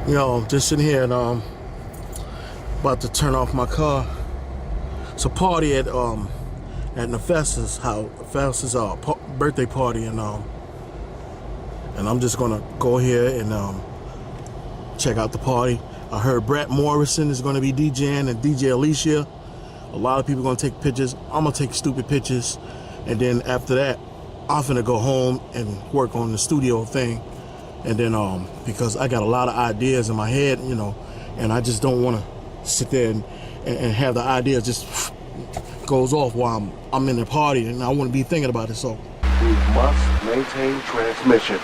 Yo, just sitting here and about to turn off my car. It's a party at Nefessa's house, Nefessa's birthday party, and I'm just gonna go here and check out the party. I heard Brett Morrison is gonna be DJing and DJ Alicia. A lot of people gonna take pictures. I'm gonna take stupid pictures, and then after that, I'm finna go home and work on the studio thing. And then because I got a lot of ideas in my head, you know, and I just don't want to sit there and have the idea just goes off while I'm in the party, and I want to be thinking about it. So we must maintain transmission.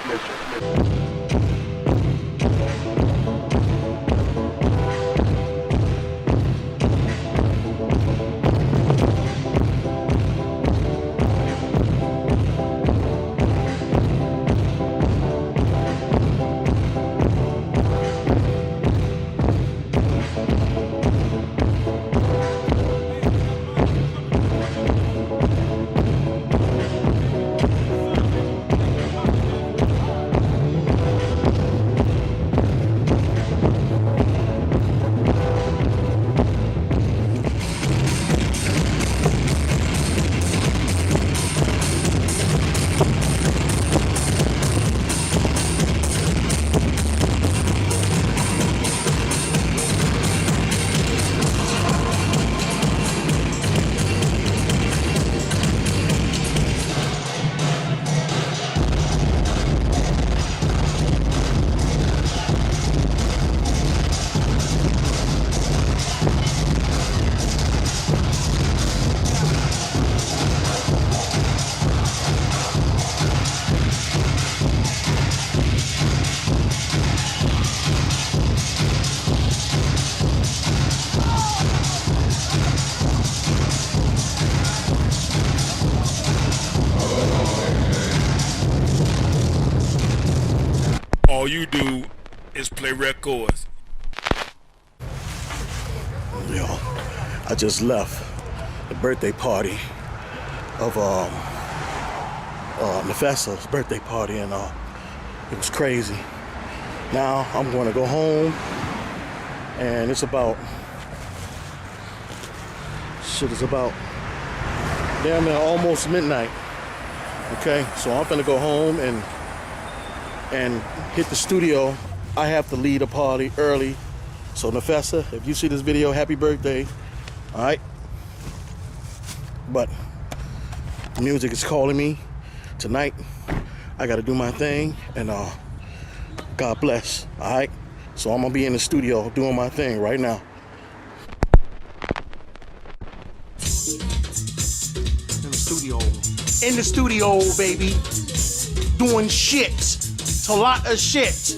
All you do is play records. yo, I just left the birthday party of Nefessa's birthday party, and it was crazy. Now I'm going to go home, and it's about damn near almost midnight. Okay, so I'm gonna go home and hit the studio. I have to leave the party early. So Nefessa, if you see this video, happy birthday. All right. But music is calling me tonight. I gotta do my thing, and God bless. All right. So I'm gonna be in the studio doing my thing right now. In the studio, baby. Doing shit. It's a lot of shit.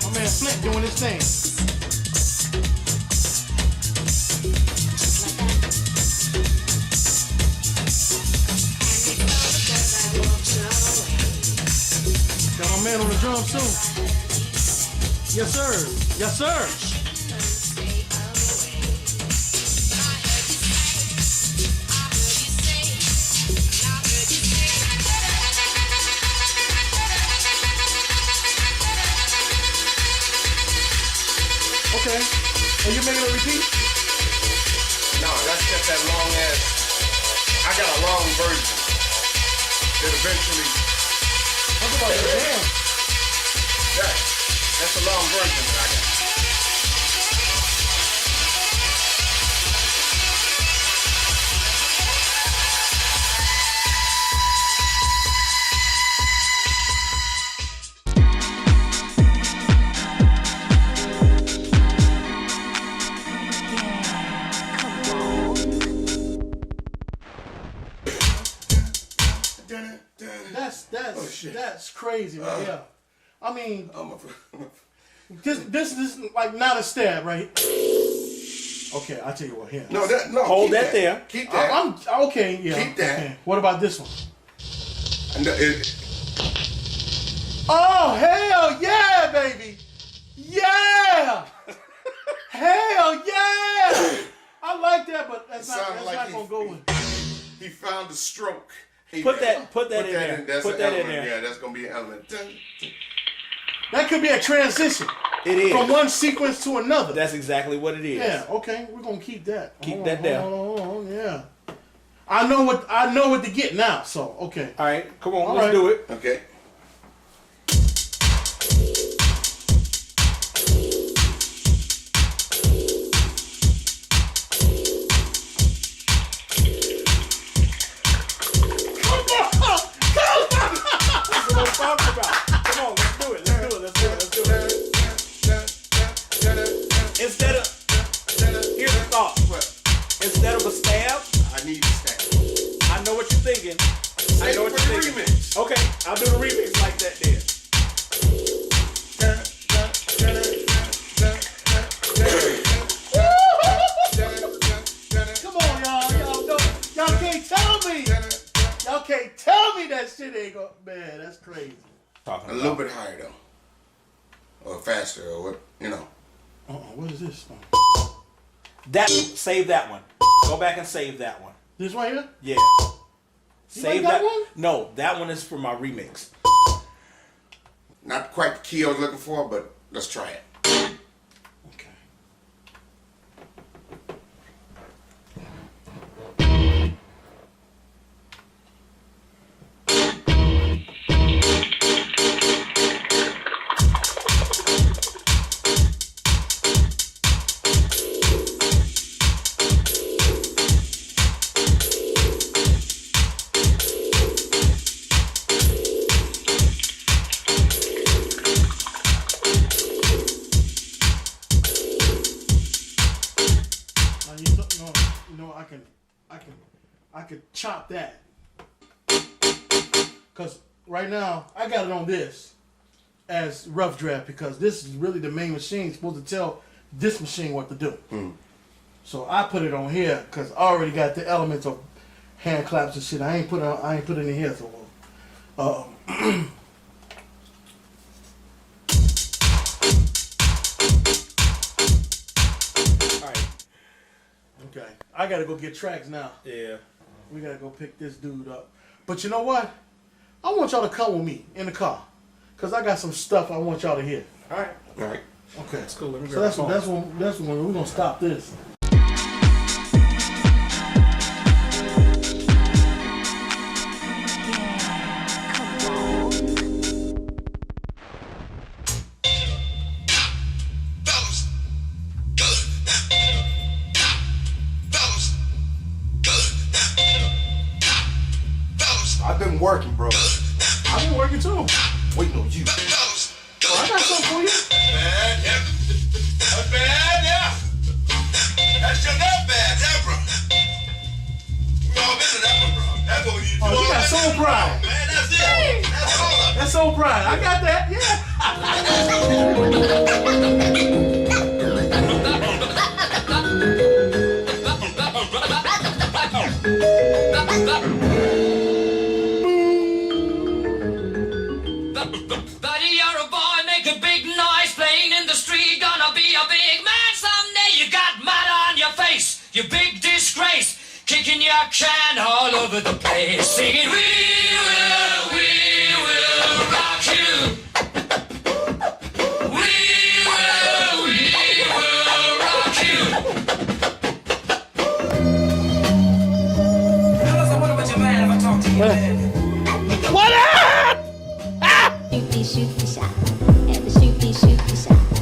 My man Flint doing his thing. Got my man on the drums too. Yes, sir. Yes, sir. Okay. Are you making a repeat? No, that's just that long ass. I got a long version that eventually. Talk about the damn. That's a long version that I got. That's crazy, man. Yeah. I mean, this is like not a stab, right? Okay, I'll tell you what. Here. No, Hold that there. Keep that. I'm okay. Yeah. Keep that. Okay. What about this one? Oh hell yeah, baby! Yeah! Hell yeah! I like that, but that's not gonna go in. He found the stroke. Put that in there. That's Put an that in element. there. Yeah, that's gonna be an element. That could be a transition It is. from one sequence to another. That's exactly what it is. Yeah, okay, we're gonna keep that. Keep that down. Hold on, yeah. I know what to get now, so okay. All right, come on, All let's right. do it. Okay. That's what I'm talking about. Come on, let's do it. Instead of, here's the thought. Instead of a stab, I need to stand. I know what you're thinking. I know what for you're the thinking. remix. Okay, I'll do the remix like that then. Come on, y'all can't tell me. Y'all can't tell me that shit ain't go. Man, that's crazy. Talking A little bit higher though, or faster, or what you know. What is this? that. Save that one. Go back and save that one. This right here? Yeah. You Save like that that one? No, that one is for my remix. Not quite the key I was looking for, but let's try it. Okay. I could chop that. Cause right now I got it on this as rough draft because this is really the main machine supposed to tell this machine what to do. So I put it on here because I already got the elements of hand claps and shit. I ain't put it in here. So All right. okay, I gotta go get tracks now. Yeah. We gotta go pick this dude up. But you know what? I want y'all to come with me in the car. Cause I got some stuff I want y'all to hear. All right. All right. Okay. That's cool. Let me So grab my phone. that's when we're gonna stop this. I've been working, bro. I've been working too. Waiting on you. Oh, I got something for you. Bad, yeah. That's bad, yeah. That's just that bad, Deborah. We all been to that one, bro. That's what we need to do. Oh, you got soul pride. Man, that's it. That's all of it. That's soul pride. I got that. Yeah. Buddy, you're a boy, make a big noise, playing in the street, gonna be a big man someday. You got mud on your face, you big disgrace, kicking your can all over the place, singing, we will rock you. We will rock you. Fellas, I wonder what you mind if I talk to you, man. What up? Shoot the shot. At the shoot the shot.